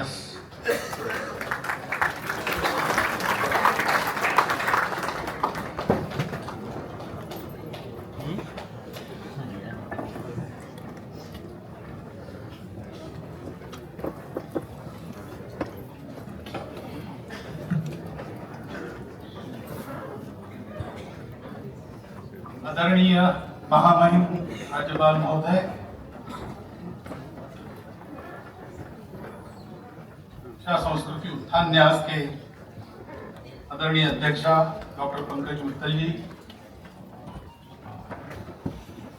दिवस। आदरणीय महामहिम राज्यपाल महोदय, शिक्षा संस्कृति उत्थान न्यास के आदरणीय अध्यक्षा डॉक्टर पंकज मित्तल जी,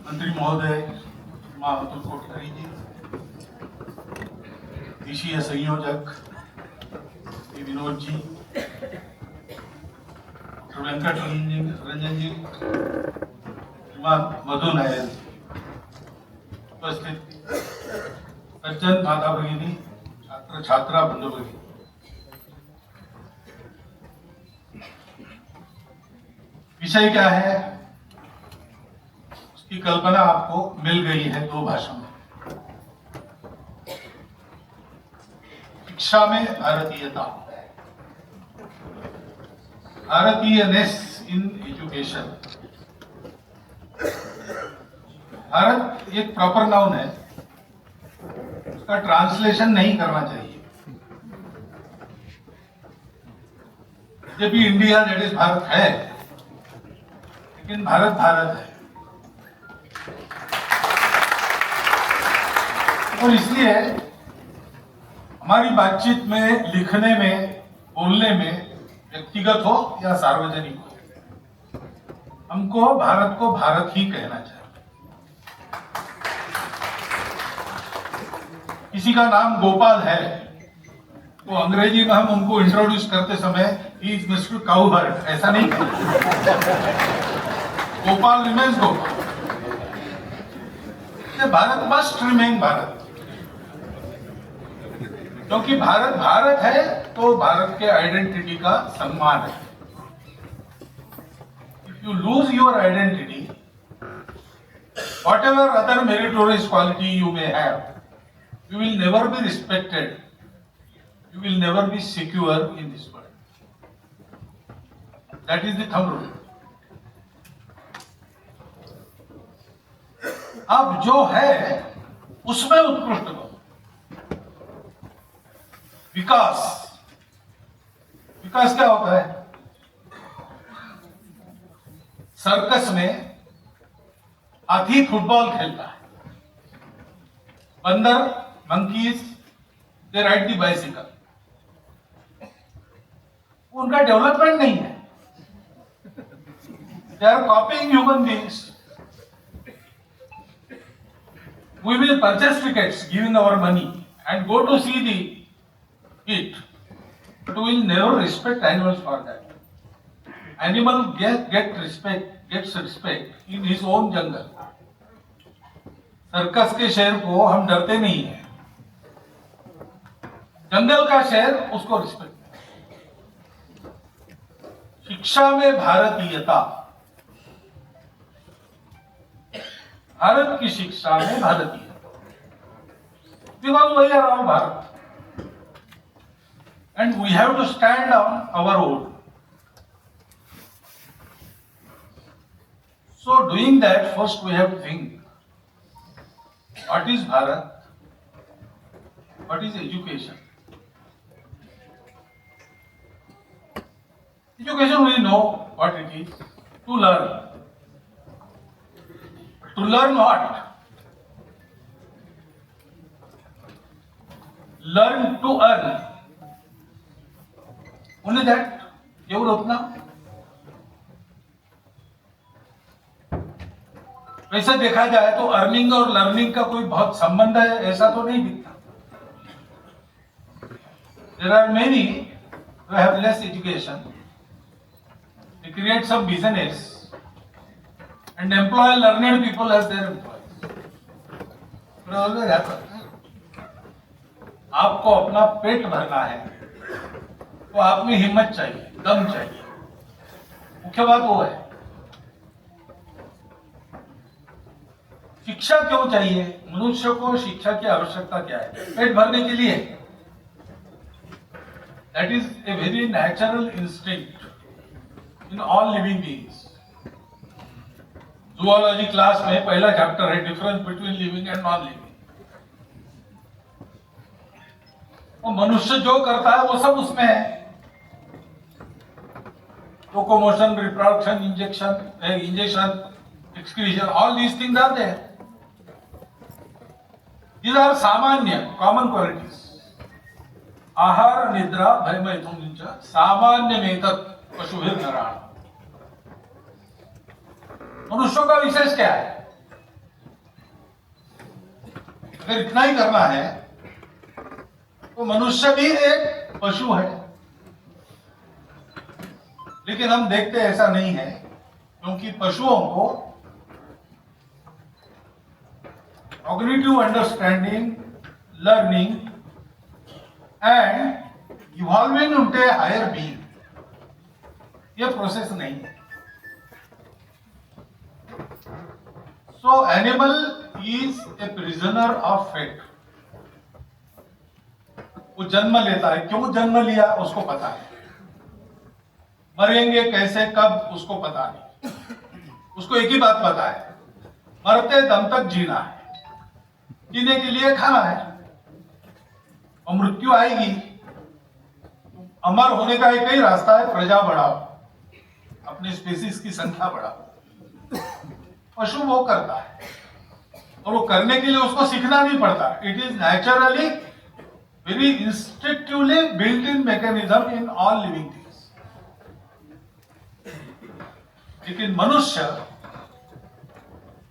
मंत्री महोदय मां अतुल कोटकरी जी, विषीय संयोजक श्री विनोद जी, डॉक्टर वेंकट रंजन जी, मधु नायर, उपस्थित सज्जन माता भगिनी, छात्र छात्रा बंधु भगिनी, विषय क्या है उसकी कल्पना आपको मिल गई है दो भाषाओं में। शिक्षा में भारतीयता, भारतीयनेस इन एजुकेशन। भारत एक प्रॉपर नाउन है, उसका ट्रांसलेशन नहीं करना चाहिए। जब भी इंडिया दैट इज भारत है, लेकिन भारत भारत है, और इसलिए हमारी बातचीत में, लिखने में, बोलने में, व्यक्तिगत हो या सार्वजनिक हो, हमको भारत को भारत ही कहना चाहिए। किसी का नाम गोपाल है तो अंग्रेजी में हम उनको इंट्रोड्यूस करते समय ही इज मिस्टर काउबर्ट ऐसा नहीं कहते। Gopal remains Gopal. Bharat must remain Bharat, क्योंकि भारत भारत है तो भारत के आइडेंटिटी का सम्मान है। If you lose your identity, what ever other meritorious quality you may have, you will never be respected, you will never be secure in this world. That is the thumb rule. अब जो है उसमें उत्कृष्ट बनो। विकास, विकास क्या होता है? Circus में हाथी फुटबॉल खेलता है, बंदर monkeys they ride the bicycle. उनका डेवलपमेंट नहीं है, they are copying human beings. We will purchase tickets giving our money and go to see the it, but we will never respect animals for that. Animal gets respect in his own jungle. Circus के शेर को हम डरते नहीं हैं, जंगल का शेर उसको रिस्पेक्ट। शिक्षा में भारतीयता, भारत की शिक्षा में भारतीयता, because we are all Bharat and we have to stand on our own. So doing that, first we have to think what is Bharat, what is education. Education, we know what it is, to learn. To learn what? Learn to earn. Only that, केवल उतना। वैसे देखा जाए तो earning और learning का कोई बहुत संबंध है ऐसा तो नहीं दिखता। There are many who have less education. They create some business and employ learned people as their employees. It always happens. आपको अपना पेट भरना है तो आप में हिम्मत चाहिए, दम चाहिए। मुख्य बात वो है। शिक्षा क्यों चाहिए? मनुष्य को शिक्षा की आवश्यकता क्या है? पेट भरने के लिए। That is a very natural instinct in all living beings. Zoology class में पहला चैप्टर है difference between living and non living. वो मनुष्य जो करता है वो सब उसमें है. Locomotion, reproduction, injection, excretion, all these things are there. These are सामान्य common qualities. आहार निद्रा भय मैथुन सामान्य मेतत् पशुभिर्नराणाम्. मनुष्यों का विशेष क्या है? अगर इतना ही करना है तो मनुष्य भी एक पशु है. लेकिन हम देखते ऐसा नहीं है, क्योंकि पशुओं को cognitive understanding, learning and evolving उनके हायर बीइंग, ये प्रोसेस नहीं है. So animal is a prisoner of fate. वो जन्म लेता है. क्यों जन्म लिया उसको पता है. मरेंगे कैसे कब उसको पता नहीं. उसको एक ही बात पता है, मरते दम तक जीना है, जीने के लिए खाना है, और मृत्यु आएगी. अमर होने का एक ही रास्ता है, प्रजा बढ़ाओ, अपनी स्पीसीज की संख्या बढ़ाओ. पशु वो करता है, और वो करने के लिए उसको सीखना नहीं पड़ता. It is naturally very instinctively built in mechanism in all living things. लेकिन मनुष्य,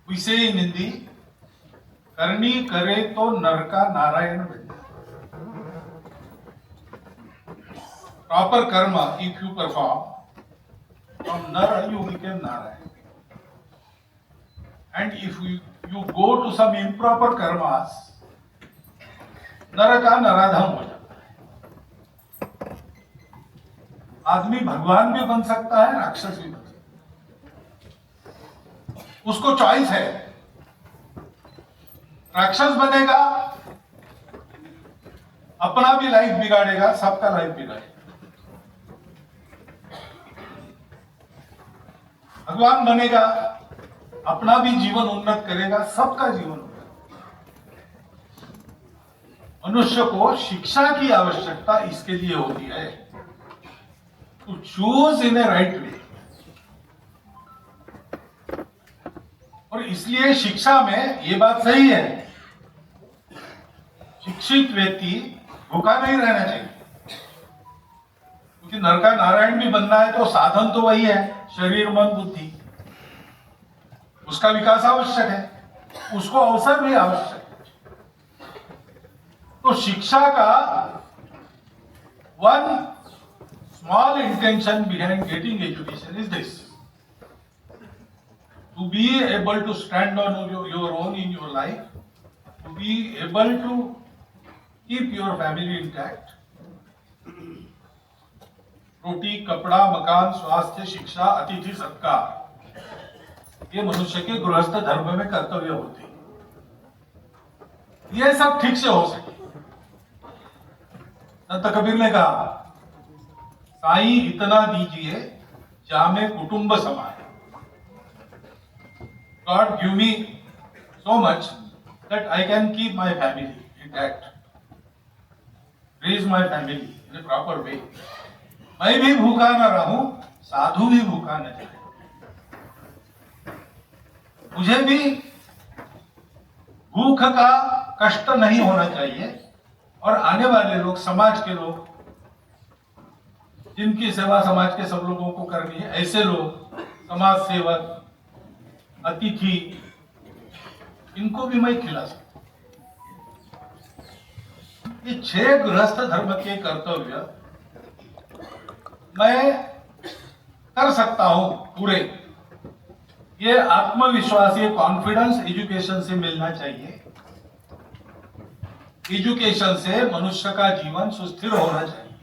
वी से इन हिंदी, करनी करे तो नर का नारायण बन जाए. प्रॉपर कर्म इफ यू परफॉर्म, फ्रॉम नर you became Narayan. And if you go to some improper karmas, नर का नराधम हो जाता है. आदमी भगवान भी बन सकता है, राक्षस भी बन सकता है. उसको चॉइस है. राक्षस बनेगा, अपना भी लाइफ बिगाड़ेगा, सबका लाइफ बिगाड़ेगा. भगवान बनेगा, अपना भी जीवन उन्नत करेगा, सबका जीवन उन्नत. मनुष्य को शिक्षा की आवश्यकता इसके लिए होती है, to choose in a right way. और इसलिए शिक्षा में ये बात सही है, शिक्षित व्यक्ति भूखा नहीं रहना चाहिए. क्योंकि नर का नारायण भी बनना है तो साधन तो वही है, शरीर, मन, बुद्धि. उसका विकास आवश्यक है, उसको अवसर भी आवश्यक है. तो शिक्षा का one small intention behind getting education is this, to be able to stand on your own in your life, to be able to keep your family intact. रोटी, कपड़ा, मकान, स्वास्थ्य, शिक्षा, अतिथि सत्कार, ये मनुष्य के गृहस्थ धर्म में कर्तव्य होते हैं. ये सब ठीक से हो सके. संत कबीर ने कहा, साईं इतना दीजिए जामे कुटुंब समाए. God give me so much that I can keep my family intact, raise my family in a proper way. मैं भी भूखा न रहूं, साधु भी भूखा न जाए. मुझे भी भूख का कष्ट नहीं होना चाहिए, और आने वाले लोग, समाज के लोग, जिनकी सेवा समाज के सब लोगों को करनी है, ऐसे लोग, समाज सेवक, अतिथि, इनको भी मैं खिला सकता. ये 6 गृहस्थ धर्म के कर्तव्य मैं कर सकता हूं पूरे. ये आत्मविश्वास, ये कॉन्फिडेंस एजुकेशन से मिलना चाहिए. एजुकेशन से मनुष्य का जीवन सुस्थिर होना चाहिए.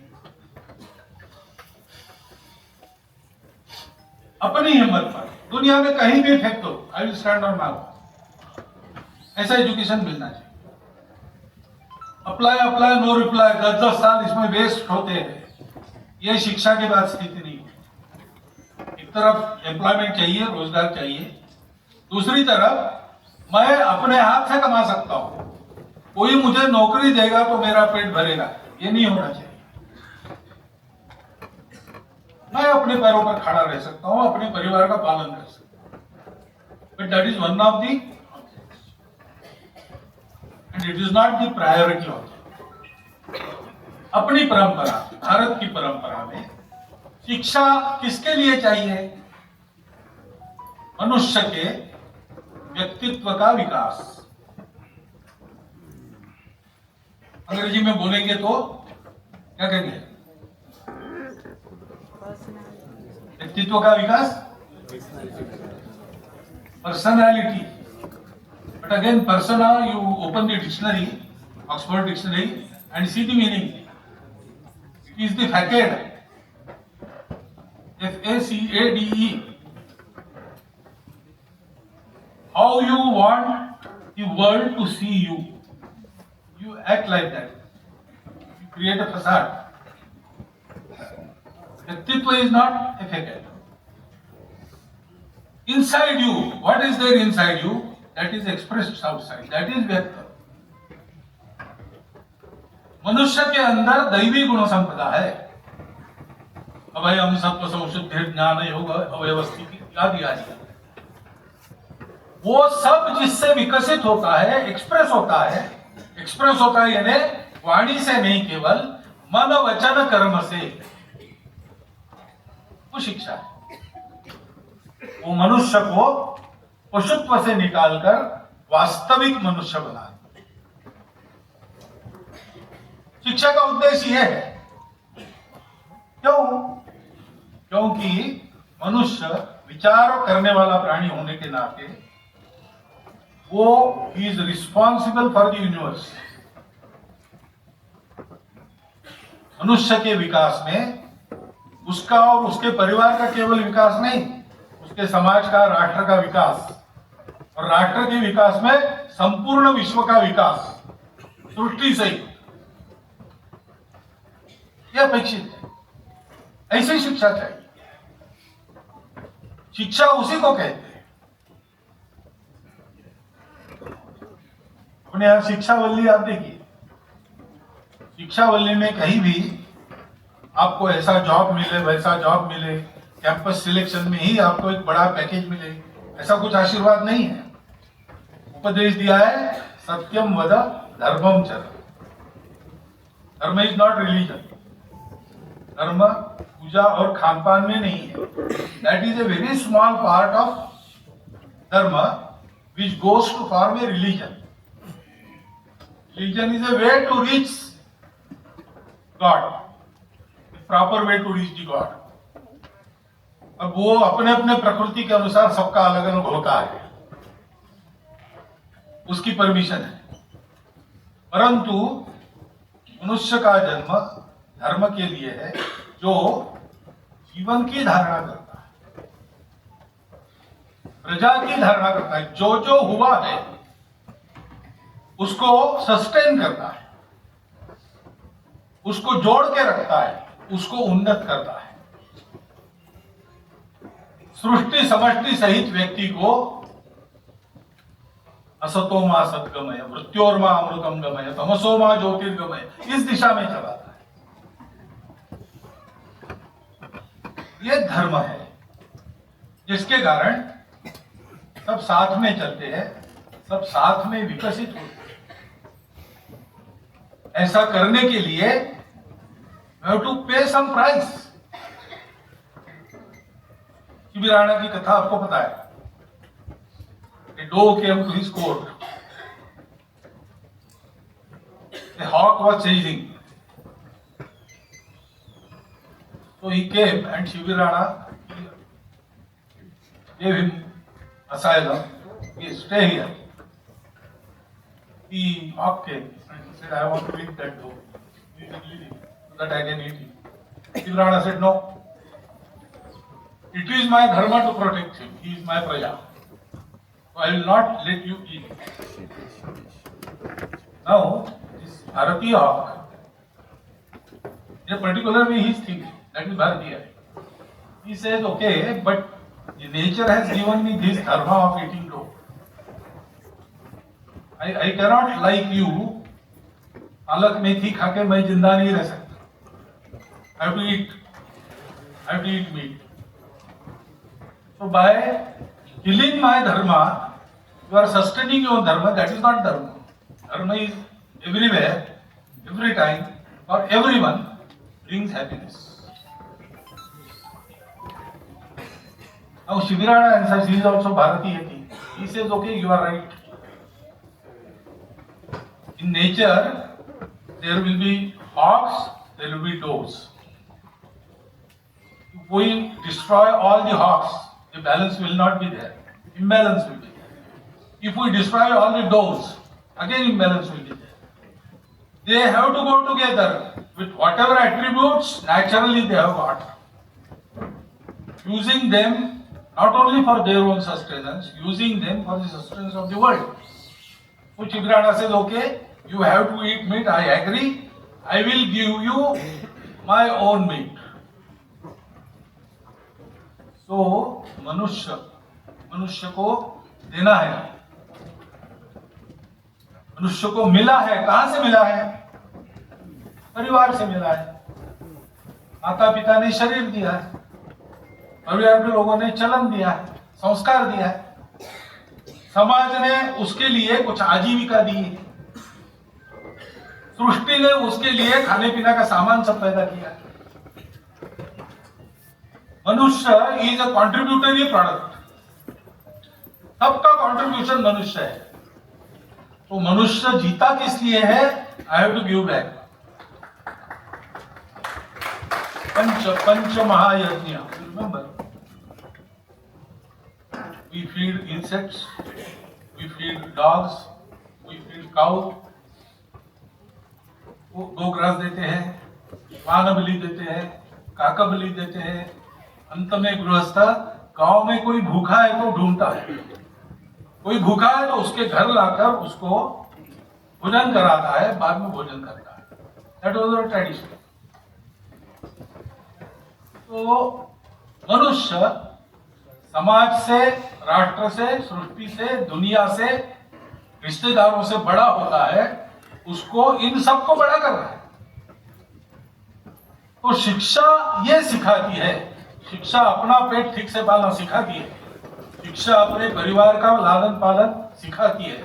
अपनी हिम्मत पर दुनिया में कहीं भी फेंक दो, I will stand on my own. ऐसा एजुकेशन मिलना चाहिए. अप्लाई नो रिप्लाई, 10-10 साल इसमें वेस्ट होते हैं. ये शिक्षा के बाद स्थिति नहीं है। एक तरफ एम्प्लॉयमेंट चाहिए, रोजगार चाहिए, दूसरी तरफ मैं अपने हाथ से कमा सकता हूं, कोई मुझे नौकरी देगा तो मेरा पेट भरेगा, ये नहीं होना चाहिए। मैं अपने पैरों पर खड़ा रह सकता हूं, अपने परिवार का पालन कर सकता हूं, but that is one of the and it is not the priority of. अपनी परंपरा, भारत की परंपरा में शिक्षा किसके लिए चाहिए? मनुष्य के व्यक्तित्व का विकास। अंग्रेजी में बोलेंगे तो क्या कहेंगे? व्यक्तित्व का विकास, personality. But again persona, you open the dictionary, Oxford dictionary, and see the meaning. It is the facade, F-A-C-A-D-E. How you want the world to see you. You act like that. You create a facade. Vyaktittva is not a facade. Inside you, what is there inside you? That is expressed outside. That is व्यक्त। मनुष्य के अंदर दैवी गुण संपदा है। अभयम सत्व संशुद्धि ज्ञान योग अव्यवस्थिति इत्यादि आदि, वो सब जिससे विकसित होता है, एक्सप्रेस होता है। एक्सप्रेस होता है यानी वाणी से नहीं, केवल मन वचन कर्म से, वो शिक्षा है। वो मनुष्य को पशुत्व से निकालकर वास्तविक मनुष्य बना। शिक्षा का उद्देश्य यह है। क्यों? क्योंकि मनुष्य विचार करने वाला प्राणी होने के नाते वो is responsible for the universe. मनुष्य के विकास में उसका और उसके परिवार का केवल विकास नहीं, उसके समाज का, राष्ट्र का विकास, और राष्ट्र के विकास में संपूर्ण विश्व का विकास, सृष्टि से यह अपेक्षित है। ऐसी शिक्षा चाहिए। शिक्षा उसी को कहते हैं। अपने यहां शिक्षावल्ली आप देखिए, शिक्षावल्ली में कहीं भी आपको ऐसा जॉब मिले, वैसा जॉब मिले, कैंपस सिलेक्शन में ही आपको एक बड़ा पैकेज मिले, ऐसा कुछ आशीर्वाद नहीं है। उपदेश दिया है सत्यम वद धर्मम चर। धर्म इज नॉट रिलीजन। धर्म पूजा और खानपान में नहीं है। That is a very small part of dharma which goes to form a religion. Religion is a way to reach God, proper way to reach the God. अब वो अपने अपने प्रकृति के अनुसार सबका अलग अलग होता है, उसकी परमिशन है। परंतु मनुष्य का जन्म धर्म के लिए है, जो जीवन की धारणा करता है, प्रजा की धारणा करता है, जो जो हुआ है उसको सस्टेन करता है, उसको जोड़ के रखता है, उसको उन्नत करता है। सृष्टि समष्टि सहित व्यक्ति को असतोमा सद्गमय, मृत्योर्मा अमृतम गमय, तमसोमा ज्योतिर्गमय, इस दिशा में चलाता है। यह धर्म है, जिसके कारण सब साथ में चलते हैं, सब साथ में विकसित होते हैं। ऐसा करने के लिए you have to pay some price। शिबिराणा की कथा आपको पता है। A dove came to his court. A hawk was chasing. So he came and Shibirana gave him asylum. He stay here. The hawk came and he said, I want to eat that dove. You can eat it so that I can eat it. Shibirana said, no. It is my dharma to protect him. He is my praja. So I will not let you eat. Now, this Bharatiya hawk, in a particular way he is thinking. That is Bharatiya. He says, okay, but nature has given me this dharma of eating dough. I cannot like you, पालक मेथी खाके मैं जिंदा नहीं रह सकता. I have to eat. I have to eat meat. So by killing my dharma, you are sustaining your dharma. That is not dharma. Dharma is everywhere, every time, for everyone, brings happiness. Now Shivirana answers, he is also Bharatiya king. He says, okay, you are right. In nature, there will be hawks, there will be does. If we destroy all the hawks, the balance will not be there. Imbalance will be there. If we destroy all the does, again imbalance will be there. They have to go together with whatever attributes naturally they have got. Using them not only for their own sustenance, using them for the sustenance of the world. So Shivirana says, okay, you have to eat meat, I agree. I will give you my own meat. So मनुष्य को देना है. मनुष्य को मिला है. कहां से मिला है? परिवार से मिला है. माता पिता ने शरीर दिया है, परिवार के लोगों ने चलन दिया है, संस्कार दिया है, समाज ने उसके लिए कुछ आजीविका दी है, सृष्टि ने उसके लिए खाने पीने का सामान सब पैदा किया है. मनुष्य इज अ कॉन्ट्रीब्यूटरी प्रोडक्ट. सबका कॉन्ट्रीब्यूशन मनुष्य है. तो मनुष्य जीता किस लिए है? I have to give back. पंच महायज्ञ. Remember, we feed insects, we feed dogs, we feed cow. गो ग्रास देते हैं, पान बलि देते हैं, काका बलि देते हैं. अंत में गृहस्थ गांव में कोई भूखा है तो ढूंढता है, कोई भूखा है तो उसके घर लाकर उसको भोजन कराता है, बाद में भोजन करता है. That was our tradition. तो मनुष्य समाज से, राष्ट्र से, सृष्टि से, दुनिया से, रिश्तेदारों से बड़ा होता है. उसको इन सबको बड़ा कर रहा है. तो शिक्षा ये सिखाती है, शिक्षा अपना पेट ठीक से पालना सिखाती है, शिक्षा अपने परिवार का लालन पालन सिखाती है,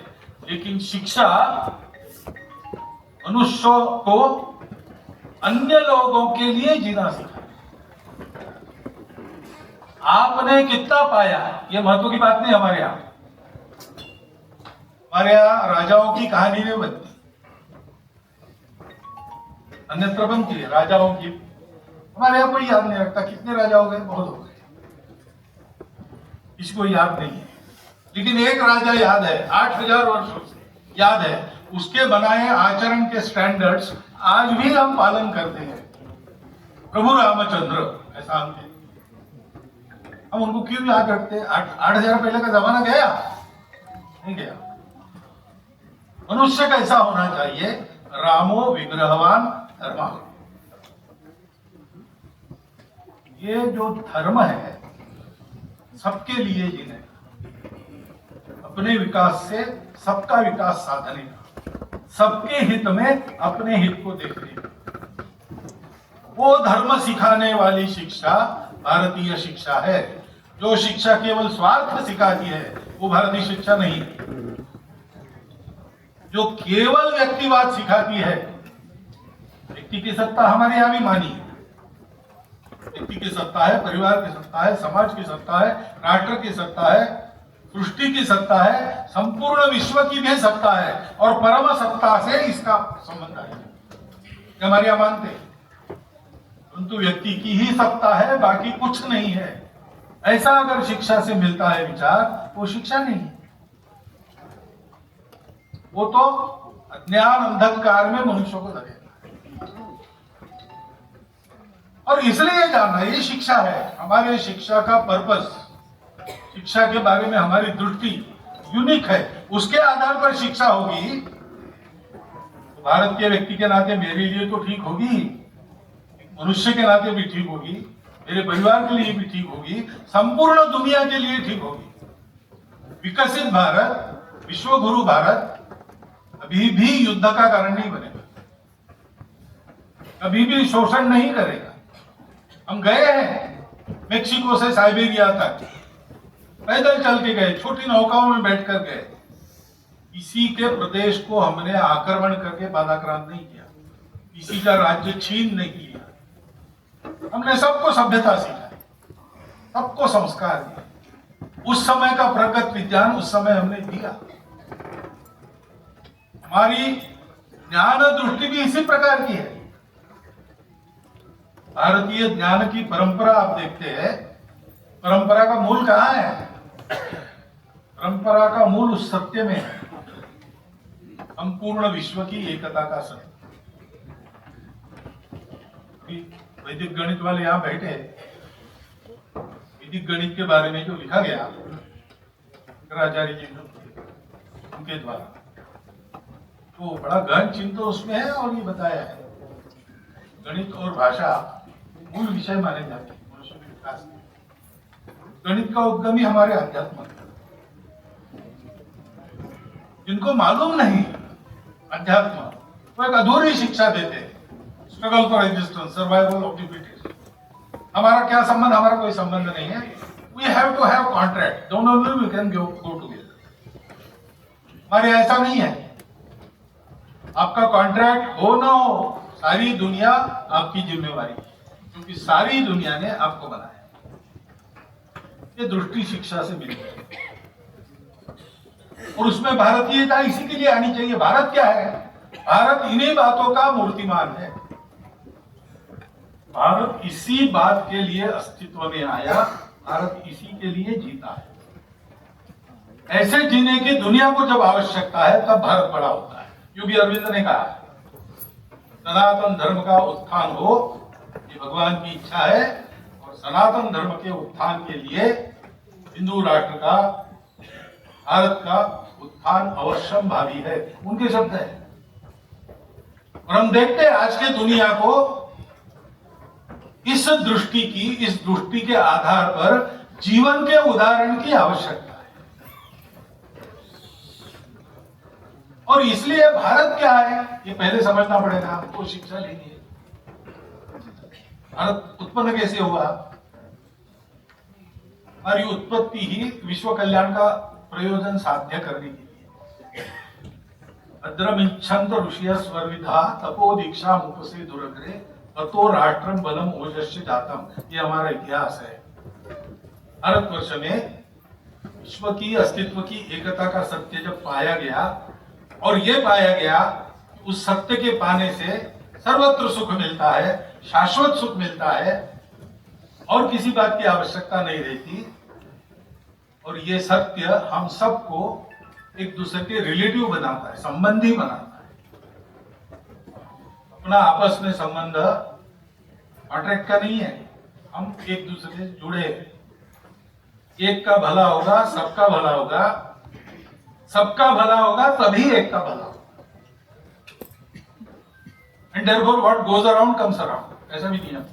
लेकिन शिक्षा मनुष्यों को अन्य लोगों के लिए जीना सिखाती है. आपने कितना पाया, ये महत्व की बात नहीं. हमारे यहाँ राजाओं की कहानी नहीं बनती, अन्यत्र बनती है राजाओं की. हमारे यहाँ कोई याद नहीं रखता कितने राजा हो गए, बहुत हो गए, इसको याद नहीं है. लेकिन एक राजा याद है, 8000 वर्षों से याद है. उसके बनाए आचरण के स्टैंडर्ड्स आज भी हम पालन करते हैं. प्रभु रामचंद्र, ऐसा हम उनको क्यों याद रखते हैं? 8000 पहले का जमाना गया नहीं गया. मनुष्य कैसा होना चाहिए? रामो विग्रहवान धर्म. ये जो धर्म है सबके लिए जीने, अपने विकास से सबका विकास साधने का, सबके हित में अपने हित को देखने का, वो धर्म सिखाने वाली शिक्षा भारतीय शिक्षा है. जो शिक्षा केवल स्वार्थ सिखाती है वो भारतीय शिक्षा नहीं. जो केवल व्यक्तिवाद सिखाती है, व्यक्ति की सत्ता हमारे यहां भी मानी है, व्यक्ति की सत्ता है, परिवार की सत्ता है, समाज की सत्ता है, राष्ट्र की सत्ता है, सृष्टि की सत्ता है, संपूर्ण विश्व की भी सत्ता है, और परम सत्ता से इसका संबंध है, हमारे यहां मानते हैं. परंतु व्यक्ति की ही सत्ता है, बाकी कुछ नहीं है. ऐसा अगर शिक्षा से मिलता है विचार, वो शिक्षा नहीं, वो तो अज्ञान अंधकार में मनुष्य को लगेगा. और इसलिए जानना ये शिक्षा है. हमारे शिक्षा का पर्पस, शिक्षा के बारे में हमारी दृष्टि यूनिक है. उसके आधार पर शिक्षा होगी तो भारत के व्यक्ति के नाते मेरे लिए तो ठीक होगी, मनुष्य के नाते भी ठीक होगी, मेरे परिवार के लिए भी ठीक होगी, संपूर्ण दुनिया के लिए ठीक होगी। विकसित भारत, विश्व गुरु भारत कभी भी युद्ध का कारण नहीं बनेगा, कभी भी शोषण नहीं करेगा। हम गए हैं मेक्सिको से साइबेरिया तक, पैदल चल के गए, छोटी नौकाओं में बैठकर गए। किसी के प्रदेश को हमने आक्रमण करके बाधाक्रांत नहीं किया, किसी का राज्य छीन नहीं किया। हमने सबको सभ्यता सिखाई, सबको संस्कार दिया। उस समय का प्रगत विज्ञान उस समय हमने दिया। हमारी ज्ञान दृष्टि भी इसी प्रकार की है। भारतीय ज्ञान की परंपरा आप देखते हैं, परंपरा का मूल कहाँ है? परंपरा का मूल उस सत्य में है, संपूर्ण विश्व की एकता का सत्य। वैदिक गणित वाले यहां बैठे, वैदिक गणित के बारे में जो लिखा गया शंकराचार्य जी उनके द्वारा, तो बड़ा गहन चिंतन उसमें है और ये बताया है। गणित और भाषा मूल विषय माने जाते हैं मनुष्य के विकास के। गणित का उद्गम ही हमारे अध्यात्म है। जिनको मालूम नहीं अध्यात्म, वो एक अधूरी शिक्षा देते हैं। Struggle for existence, survival of the fittest. हमारा क्या संबंध? हमारा कोई संबंध नहीं है। We have to have contract, दोनों में वी कैन गो टुगेदर। हमारे ऐसा नहीं है। आपका कॉन्ट्रैक्ट हो ना हो, सारी दुनिया आपकी जिम्मेवारी है, क्योंकि सारी दुनिया ने आपको बनाया। ये दृष्टि शिक्षा से मिली है और उसमें भारतीयता इसी के लिए आनी चाहिए। भारत क्या है? भारत इन्हीं बातों का मूर्तिमान है। भारत इसी बात के लिए अस्तित्व में आया, भारत इसी के लिए जीता है। ऐसे जीने की दुनिया को जब आवश्यकता है तब भारत बड़ा होता है। योगी अरविंद ने कहा सनातन धर्म का उत्थान हो, ये भगवान की इच्छा है, और सनातन धर्म के उत्थान के लिए हिंदू राष्ट्र का, भारत का उत्थान अवश्यम भावी है, उनके शब्द है। और हम देखते हैं आज के दुनिया को इस दृष्टि के आधार पर जीवन के उदाहरण की आवश्यकता है। और इसलिए भारत क्या है ये पहले समझना पड़ेगा, हमको शिक्षा लेनी है। भारत उत्पन्न कैसे हुआ? हमारी उत्पत्ति ही विश्व कल्याण का प्रयोजन साध्य करने के लिए। अद्रमिच्छन्त ऋषिय स्वर्विधा तपो दीक्षा मुपसे दुरग्रे ततो राष्ट्रम बलम ओजस्य जातम। ये हमारा इतिहास है। भारतवर्ष में विश्व की अस्तित्व की एकता का सत्य जब पाया गया, और ये पाया गया उस सत्य के पाने से सर्वत्र सुख मिलता है, शाश्वत सुख मिलता है, और किसी बात की आवश्यकता नहीं रहती। और ये सत्य हम सबको एक दूसरे के रिलेटिव बनाता है, संबंधी बनाता है। अपना आपस में संबंध कॉन्ट्रैक्ट का नहीं है, हम एक दूसरे से जुड़े हैं। एक का भला होगा, सबका भला होगा, सबका भला होगा तभी एक का भला होगा। And therefore what goes around comes around, ऐसा भी नियम।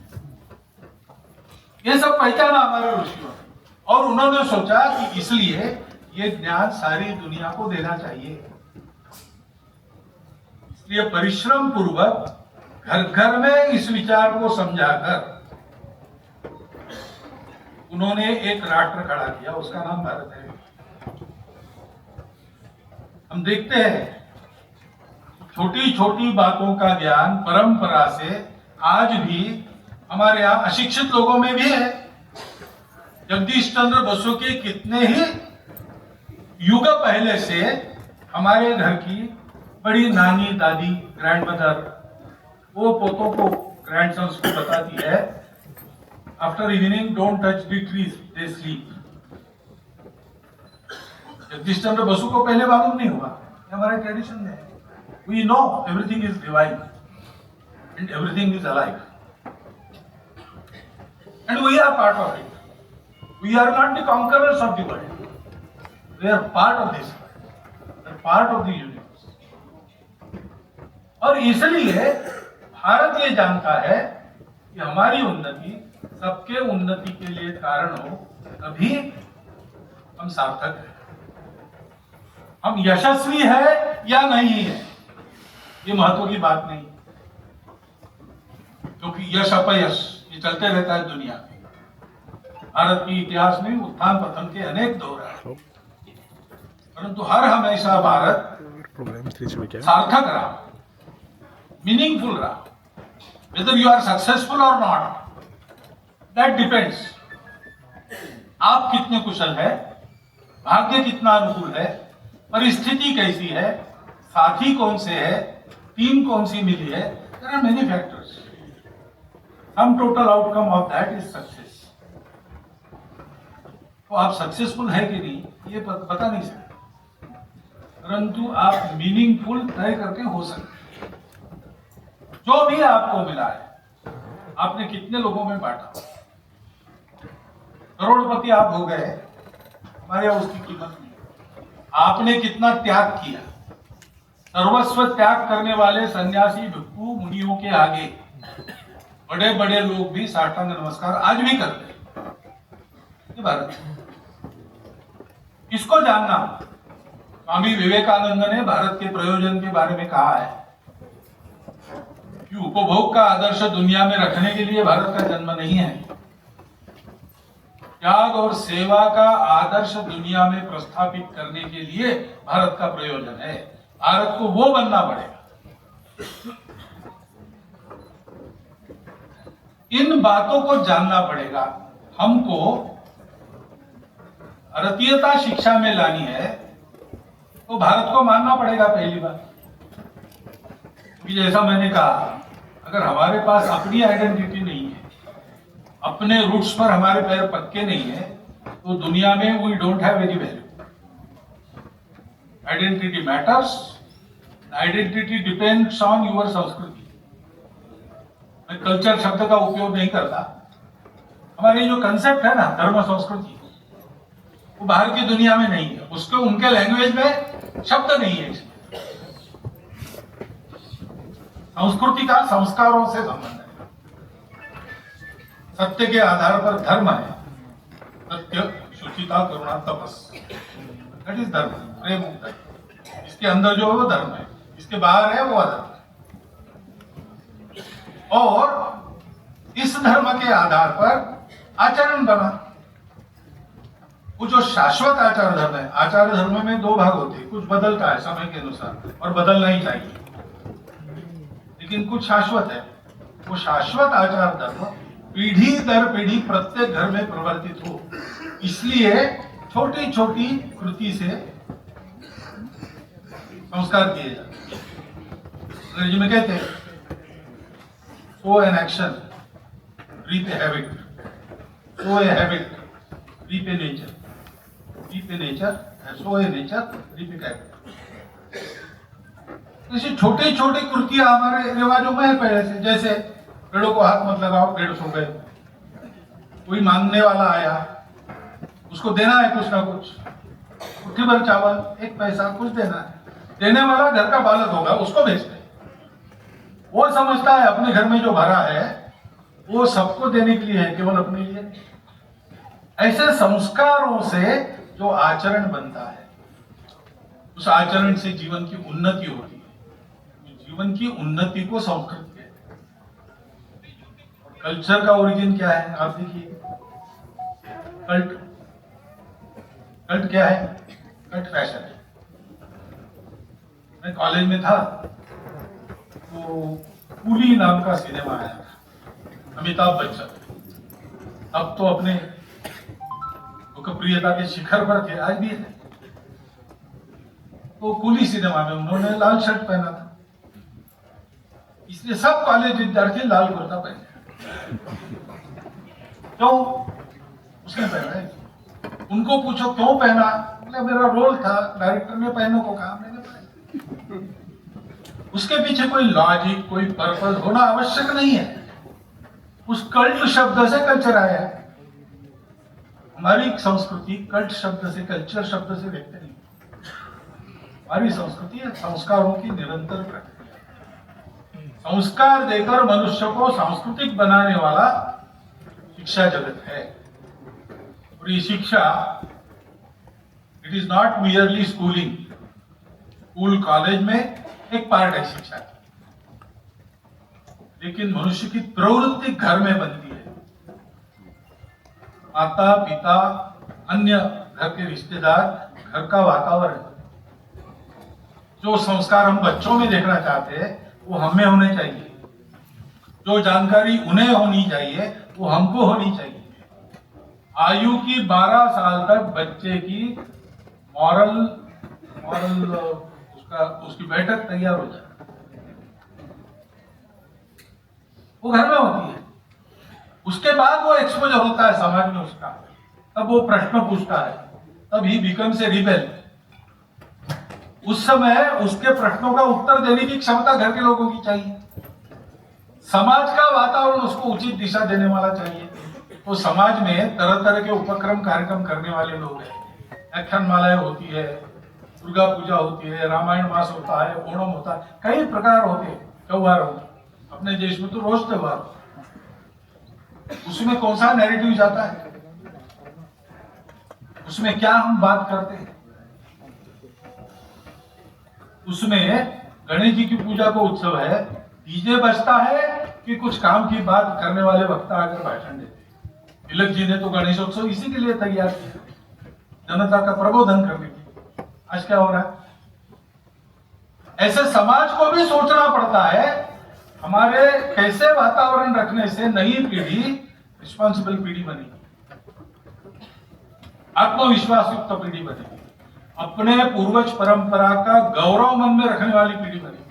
ये सब पहचाना हमारे ऋषियों ने, और उन्होंने सोचा कि इसलिए ये ज्ञान सारी दुनिया को देना चाहिए। इसलिए परिश्रम पूर्वक घर घर में इस विचार को समझाकर उन्होंने एक राष्ट्र खड़ा किया, उसका नाम भारत है। हम देखते हैं छोटी छोटी बातों का ज्ञान परंपरा से आज भी हमारे यहाँ अशिक्षित लोगों में भी है। जगदीश चंद्र बसु के कितने ही युग पहले से हमारे घर की बड़ी नानी, दादी, ग्रैंडमदर वो पोतों को, ग्रैंडसन्स को बताती है, after evening don't touch the trees, they sleep. Jagdish Chandra Basu को पहले मालूम नहीं हुआ, हमारे ट्रेडिशन में है। We know everything is divine and everything is alive and we are part of it. We are not the conquerors of the world. We are part of this world. We are part of the universe. और इसलिए भारत ये जानता है कि हमारी उन्नति सबके उन्नति के लिए कारण हो, तभी हम सार्थक हैं। हम यशस्वी है या नहीं है, ये महत्व की बात नहीं, क्योंकि यश अपयश ये चलते रहता है दुनिया में। भारत के इतिहास में उत्थान पतन के अनेक दौर हैं, परंतु हर हमेशा भारत सार्थक रहा, मीनिंगफुल रहा। Whether you are successful or not, that depends. आप कितने कुशल है, भाग्य कितना अनुकूल है, परिस्थिति कैसी है, साथी कौन से है, टीम कौन सी मिली है, there are many factors. Some total outcome of that is success. तो आप सक्सेसफुल है कि नहीं ये बता नहीं सकते, परंतु आप मीनिंगफुल तय करके हो सकते। जो भी आपको मिला है, आपने कितने लोगों में बांटा, करोड़पति आप हो गए, हमारे यहाँ उसकी कीमत नहीं। आपने कितना त्याग किया, सर्वस्व त्याग करने वाले सन्यासी भिक्षु मुनियों के आगे बड़े बड़े लोग भी साष्टांग नमस्कार आज भी करते हैं। ये भारत किसको जानना? स्वामी विवेकानंद ने भारत के प्रयोजन के बारे में कहा है कि उपभोग का आदर्श दुनिया में रखने के लिए भारत का जन्म नहीं है, त्याग और सेवा का आदर्श दुनिया में प्रस्थापित करने के लिए भारत का प्रयोजन है। भारत को वो बनना पड़ेगा, इन बातों को जानना पड़ेगा। हमको भारतीयता शिक्षा में लानी है तो भारत को मानना पड़ेगा पहली बात। जैसा मैंने कहा, अगर हमारे पास अपनी आइडेंटिटी नहीं है, अपने रूट्स पर हमारे पैर पक्के नहीं है, तो दुनिया में we don't have any value. Identity matters, identity depends on your संस्कृति। मैं कल्चर शब्द का उपयोग नहीं करता, हमारी जो कंसेप्ट है ना धर्म संस्कृति, वो बाहर की दुनिया में नहीं है, उसके उनके लैंग्वेज में शब्द नहीं है। संस्कृति का संस्कारों से संबंध है, सत्य के आधार पर धर्म है, सत्य शुचिता करुणा तपस, दैट इज धर्म, प्रेम मुक्त है। इसके अंदर जो है वो धर्म है, इसके बाहर है वो अधर्म है। और इस धर्म के आधार पर आचरण बना, वो जो शाश्वत आचार धर्म है। आचार धर्म में दो भाग होते हैं, कुछ बदलता है समय के अनुसार और बदलना ही चाहिए, लेकिन कुछ शाश्वत है। वो शाश्वत आचार धर्म पीढ़ी दर पीढ़ी प्रत्येक घर में प्रवर्तित हो, इसलिए छोटी छोटी कृति से संस्कार किए जाते हैं। अंग्रेजी में कहते हैं so an action reap a habit, so a habit reap a nature, reap a nature, so a nature reap a habit. ऐसी छोटी छोटी कृतियां हमारे रिवाजों में है पहले से। जैसे पेड़ों को हाथ मत लगाओ, पेड़ सो गए। कोई मांगने वाला आया, उसको देना है कुछ ना कुछ, मुट्ठी भर चावल, एक पैसा, कुछ देना है। देने वाला घर का बालक होगा, उसको भेजते हैं। वो समझता है अपने घर में जो भरा है वो सबको देने के लिए है, केवल अपने लिए। ऐसे संस्कारों से जो आचरण बनता है, उस आचरण से जीवन की उन्नति होती है। जीवन की उन्नति को संस्कृत कहते हैं। कल्चर का ओरिजिन क्या है आप देखिए। कल्ट, कल्ट क्या है? कल्ट फैशन है। मैं कॉलेज में था तो कूली नाम का सिनेमा आया, अमिताभ बच्चन। अब तो अपने लोकप्रियता के शिखर पर थे, आज भी है। तो कूली सिनेमा में उन्होंने लाल शर्ट पहना था, इसलिए सब कॉलेज विद्यार्थी लाल कुर्ता पहने। क्यों उसने पहना है? उनको पूछो क्यों पहना, बोले मेरा रोल था, डायरेक्टर ने पहनो को कहा, मैंने पहना। उसके पीछे कोई लॉजिक, कोई पर्पस होना आवश्यक नहीं है। उस कल्ट शब्द से कल्चर आया है। हमारी संस्कृति कल्ट शब्द से, कल्चर शब्द से व्यक्त नहीं। हमारी संस्कृति है संस्कारों की निरंतर प्रक्रिया। संस्कार देकर मनुष्य को सांस्कृतिक बनाने वाला शिक्षा जगत है। और ये शिक्षा, it is not merely schooling. School college में एक पार्ट है शिक्षा की, लेकिन मनुष्य की प्रवृत्ति घर में बनती है। माता पिता, अन्य घर के रिश्तेदार, घर का वातावरण, जो संस्कार हम बच्चों में देखना चाहते हैं वो हमें होने चाहिए। जो जानकारी उन्हें होनी चाहिए वो हमको होनी चाहिए। आयु की 12 साल तक बच्चे की मॉरल उसकी बैठक तैयार हो जाए, वो घर में होती है। उसके बाद वो एक्सपोजर होता है समाज में उसका, तब वो प्रश्न पूछता है, तब ही बिकम्स ए रिबेल। उस समय उसके प्रश्नों का उत्तर देने की क्षमता घर के लोगों की चाहिए। समाज का वातावरण उसको उचित दिशा देने वाला चाहिए। तो समाज में तरह तरह के उपक्रम कार्यक्रम करने वाले लोग हैं। व्याख्यान मालाएं होती है, दुर्गा पूजा होती है, रामायण मास होता है, ओणम होता है, कई प्रकार होते हैं, त्योहार होते हैं। अपने देश में तो रोज त्योहार, उसमें कौन सा नैरेटिव जाता है, उसमें क्या हम बात करते हैं। उसमें गणेश जी की पूजा का उत्सव है, डीजे बजता है कि कुछ काम की बात करने वाले वक्ता आकर भाषण देते हैं। तिलक जी ने तो गणेशोत्सव इसी के लिए तैयार किया, जनता का प्रबोधन करने के। आज क्या हो रहा है? ऐसे समाज को भी सोचना पड़ता है, हमारे कैसे वातावरण रखने से नई पीढ़ी रिस्पॉन्सिबल पीढ़ी बनेगी, आत्मविश्वास युक्त पीढ़ी बनेगी, अपने पूर्वज परंपरा का गौरव मन में रखने वाली पीढ़ी बनेगी।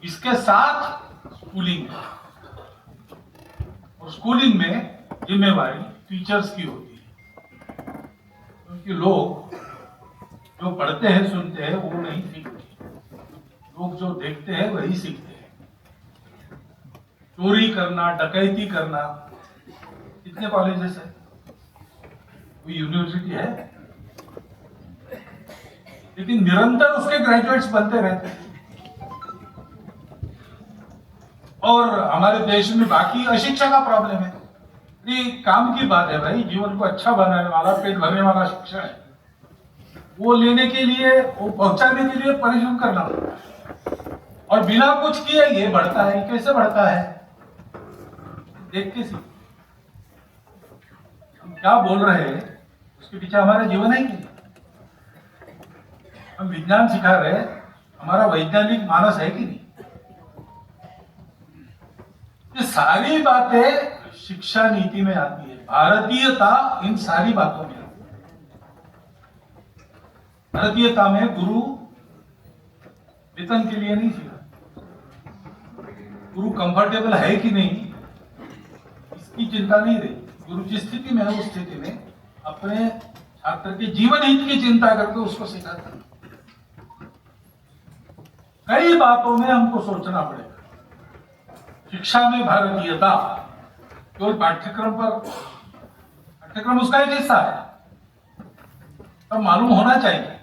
इसके साथ स्कूलिंग, और स्कूलिंग में जिम्मेवारी टीचर्स की होती है, क्योंकि लोग जो पढ़ते हैं सुनते हैं वो नहीं सीखते, लोग जो देखते हैं वही सीखते हैं। चोरी करना, डकैती करना, कितने कॉलेजेस है, कोई यूनिवर्सिटी है, लेकिन निरंतर उसके ग्रेजुएट्स बनते रहते हैं। और हमारे देश में बाकी अशिक्षा का प्रॉब्लम है। ये काम की बात है भाई, जीवन को अच्छा बनाने वाला, पेट भरने वाला शिक्षण है, वो लेने के लिए, वो पहुंचाने के लिए परिश्रम करना पड़ता है। और बिना कुछ किए ये बढ़ता है, कैसे बढ़ता है देख के सीख। हम क्या बोल रहे हैं उसके पीछे हमारा जीवन है कि हम विज्ञान सिखा रहे हैं, हमारा वैज्ञानिक मानस है कि नहीं। ये सारी बातें शिक्षा नीति में आती है। भारतीयता इन सारी बातों में आती है। भारतीयता में गुरु वेतन के लिए नहीं सीखा, गुरु कंफर्टेबल है कि नहीं इसकी चिंता नहीं रही। गुरु जिस स्थिति में है उस स्थिति में अपने छात्र के जीवन हित की चिंता करके उसको सिखाता है। कई बातों में हमको सोचना पड़ेगा। शिक्षा में भारतीयता केवल पाठ्यक्रम उसका एक हिस्सा है, तब मालूम होना चाहिए,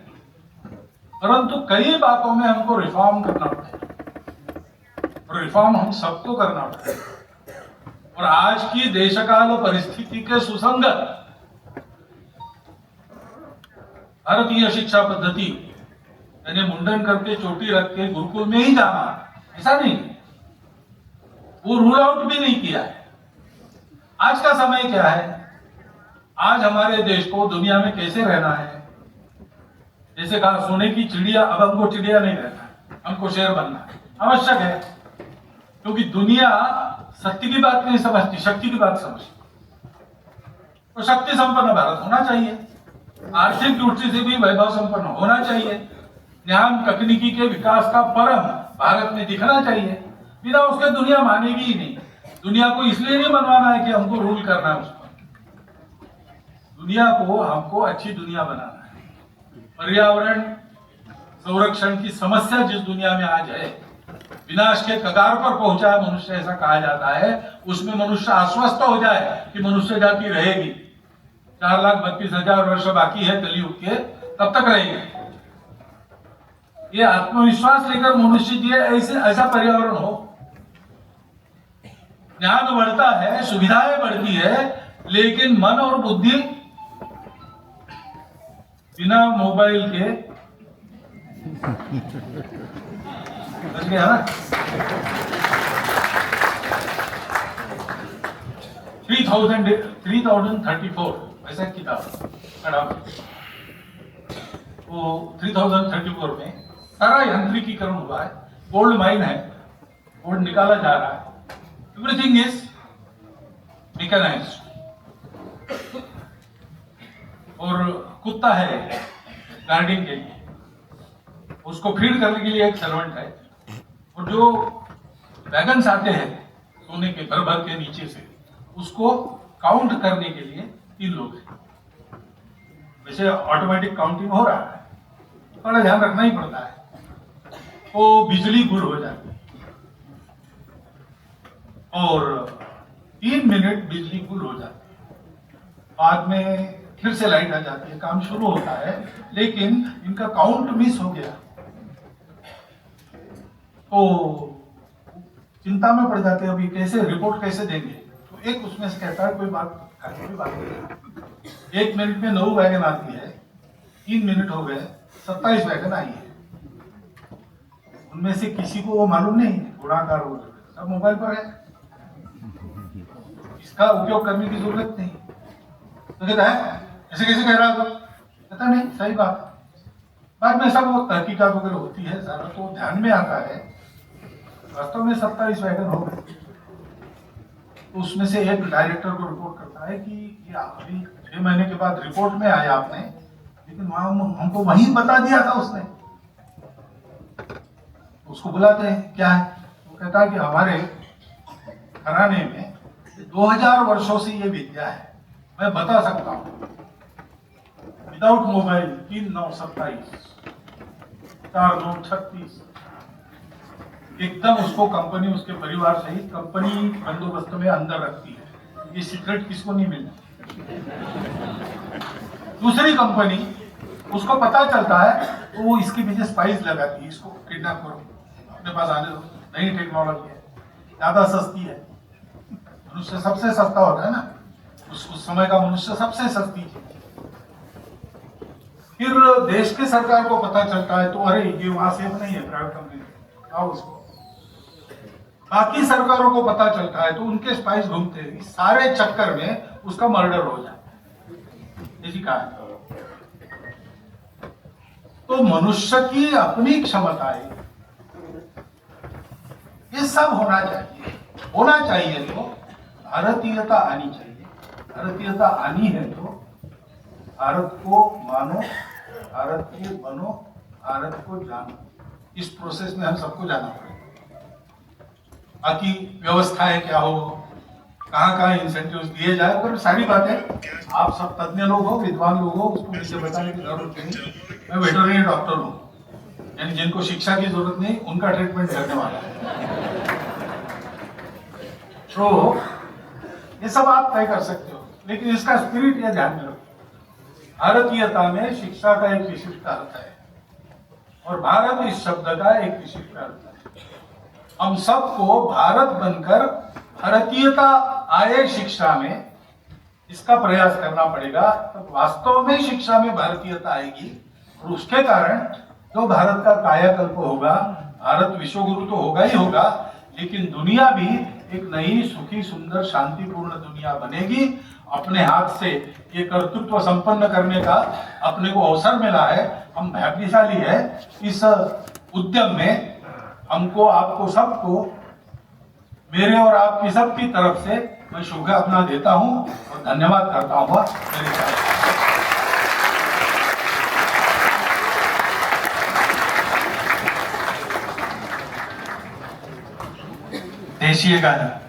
परंतु कई बातों में हमको रिफॉर्म करना पड़ेगा। और रिफॉर्म हम सबको करना पड़ेगा। और आज की देशकाल परिस्थिति के सुसंगत भारतीय शिक्षा पद्धति, यानी मुंडन करके चोटी रख के गुरुकुल में ही जाना, ऐसा नहीं, वो रूल आउट भी नहीं किया है। आज का समय क्या है, आज हमारे देश को दुनिया में कैसे रहना है, जैसे कहा सोने की चिड़िया, अब हमको चिड़िया नहीं रहना है, हमको शेर बनना है, आवश्यक है। क्योंकि दुनिया सत्य की बात नहीं समझती, शक्ति की बात समझती। तो शक्ति संपन्न भारत होना चाहिए, आर्थिक दृष्टि से भी वैभव संपन्न होना चाहिए, ज्ञान तकनीकी के विकास का परम भारत में दिखना चाहिए। बिना उसके दुनिया मानेगी ही नहीं। दुनिया को इसलिए नहीं मनवाना है कि हमको रूल करना है उस पर, दुनिया को हमको अच्छी दुनिया बनाना है। पर्यावरण संरक्षण की समस्या जिस दुनिया में आज है, विनाश के कगार पर पहुंचा है मनुष्य, ऐसा कहा जाता है, उसमें मनुष्य आश्वस्त हो जाए कि मनुष्य जाति रहेगी। 4,32,000 वर्ष बाकी है कलयुग के, तब तक रहेगी। ये आत्मविश्वास लेकर मनुष्य जी ऐसे ऐसा पर्यावरण हो, ज्ञान बढ़ता है, सुविधाएं बढ़ती है, लेकिन मन और बुद्धि बिना मोबाइल के बच गया ना। 3034 ऐसा किताब पढ़ा, वो 3034 में सारा यांत्रिकीकरण हुआ है, गोल्ड माइन है, गोल्ड निकाला जा रहा है, एवरीथिंग इज मैकेनाइज्ड। और कुत्ता है गार्डिंग के लिए, उसको फीड करने के लिए एक सर्वेंट है, और जो वैगन्स आते हैं सोने के भर भर के नीचे से, उसको काउंट करने के लिए 3 लोग हैं। वैसे ऑटोमेटिक काउंटिंग हो रहा है, थोड़ा ध्यान रखना ही पड़ता है, तो बिजली गुल हो जाती है, और 3 मिनट बिजली गुल हो जाती है, बाद में फिर से लाइट आ जाती है, काम शुरू होता है, लेकिन इनका काउंट मिस हो गया तो चिंता में पड़ जाते हैं, अभी कैसे रिपोर्ट कैसे देंगे। तो एक उसमें से कहता है कोई बात नहीं, 1 मिनट में 9 वैगन आती है, 3 मिनट हो गए 27 वैगन आई है, उनमें से किसी को वो मालूम नहीं गुणाकार हो, सब मोबाइल पर है, इसका उपयोग करने की जरूरत नहीं। तो कहता है ऐसे कैसे कह रहा था, कहता नहीं सही बात। बाद में सब वो तहकीकात वगैरह होती है, सारा तो ध्यान में आता है वास्तव में 27 वैगन हो गए। तो उसमें से एक डायरेक्टर को रिपोर्ट करता है कि ये अभी 6 महीने के बाद रिपोर्ट में आया आपने, लेकिन वहां हमको वहीं बता दिया था उसने। उसको बुलाते हैं, क्या है, वो कहता है कि हमारे घराने में 2000 वर्षों से ये विद्या है, मैं बता सकता हूँ विदाउट मोबाइल 3 9 27 4 9 36 एकदम। उसको कंपनी उसके परिवार सहित कंपनी बंदोबस्त में अंदर रखती है, ये सीक्रेट किसको नहीं मिलता। दूसरी कंपनी उसको पता चलता है तो वो इसके पीछे स्पाइस लगाती है, इसको किडनैप करो, अपने पास आने दो, नई टेक्नोलॉजी है, ज्यादा सस्ती है, मनुष्य सबसे सस्ता होता है ना, उस समय का मनुष्य सबसे सस्ती चीज। फिर देश के सरकार को पता चलता है तो अरे ये वहां सेफ नहीं है, प्राइवेट कंपनी आओ उसको। बाकी सरकारों को पता चलता है तो उनके स्पाइस घूमते हैं, इस सारे चक्कर में उसका मर्डर हो जाता है, इसी कारण। तो मनुष्य की अपनी क्षमताएं, ये सब होना चाहिए तो भारतीयता आनी चाहिए। भारतीयता आनी है तो भारत को मानो, भारत के बनो, भारत को जानो। इस प्रोसेस में हम सबको जाना पड़ेगा। बाकी व्यवस्थाएं क्या हो, कहाँ कहाँ इंसेंटिव्स दिए जाए, और सारी बातें आप सब तज्ञ लोग हो, विद्वान लोग हो, उसको मुझे बताने की जरूरत नहीं। मैं वेटरनरी डॉक्टर हूँ, यानी जिनको शिक्षा की जरूरत नहीं उनका ट्रीटमेंट करने वाला है। तो ये सब आप तय कर सकते हो, लेकिन इसका स्पिरिट ये ध्यान में रखो, भारतीयता में शिक्षा का एक विशिष्ट अर्थ है और भारत इस शब्द का एक विशिष्ट अर्थ है। हम सबको भारत बनकर भारतीयता आए शिक्षा में, इसका प्रयास करना पड़ेगा, तब तो वास्तव में शिक्षा में भारतीयता आएगी। और उसके कारण जो भारत का कायाकल्प होगा, भारत विश्वगुरु तो होगा ही होगा, लेकिन दुनिया भी एक नई सुखी सुंदर शांतिपूर्ण दुनिया बनेगी। अपने हाथ से ये कर्तृत्व संपन्न करने का अपने को अवसर मिला है, हम भाग्यशाली है। इस उद्यम में हमको, आपको सबको, मेरे और आपकी सबकी तरफ से मैं शुभकामना देता हूं और धन्यवाद करता हूं। देशीय गाना।